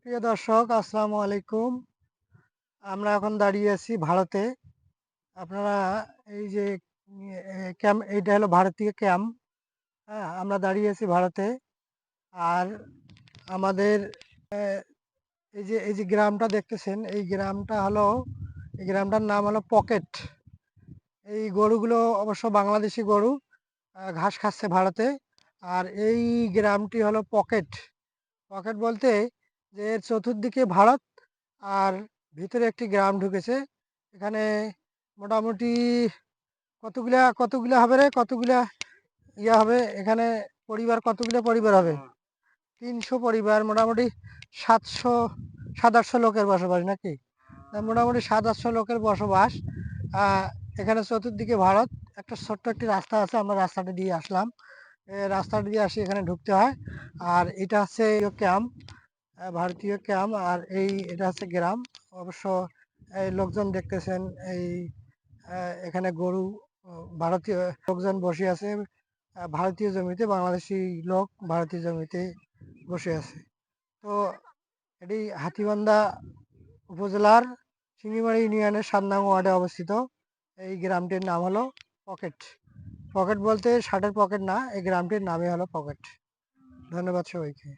প্রিয় দর্শক, আসসালামু আলাইকুম। আমরা এখন দাঁড়িয়ে আছি ভারতে। আপনারা এই যে ক্যাম্প, এইটা হলো ভারতীয় ক্যাম্প। হ্যাঁ, আমরা দাঁড়িয়ে আছি ভারতে। আর আমাদের এই যে গ্রামটা দেখতেছেন, এই গ্রামটার নাম হলো পকেট। এই গরুগুলো অবশ্য বাংলাদেশি গরু, ঘাস খাচ্ছে ভারতে। আর এই গ্রামটি হলো পকেট। পকেট বলতে যে এর চতুর্দিকে ভারত, আর ভিতরে একটি গ্রাম ঢুকেছে। এখানে মোটামুটি কতগুলা হবে রে, কতগুলা হবে এখানে? কতগুলা পরিবার হবে? 300 পরিবার, মোটামুটি 700 700-800 লোকের বসবাস নাকি? মোটামুটি 700-800 লোকের বসবাস। এখানে চতুর্দিকে ভারত। একটা ছোট্ট একটি রাস্তা আছে, আমরা রাস্তাটা দিয়ে আসলাম। রাস্তাটা দিয়ে আসি, এখানে ঢুকতে হয়। আর এটা হচ্ছে ক্যাম্প, ভারতীয় ক্যাম্প। আর এটা হচ্ছে গ্রাম। অবশ্য এই লোকজন দেখতেছেন, এই এখানে গরু, ভারতীয় লোকজন বসে আছে ভারতীয় জমিতে। বাংলাদেশি লোক ভারতীয় জমিতে বসে আছে। তো এটি হাতীবান্ধা উপজেলার শিঙিমারি ইউনিয়নের 7 নং ওয়ার্ডে অবস্থিত। এই গ্রামটির নাম হলো পকেট। পকেট বলতে শার্টের পকেট না, এই গ্রামটির নামই হলো পকেট। ধন্যবাদ সবাইকে।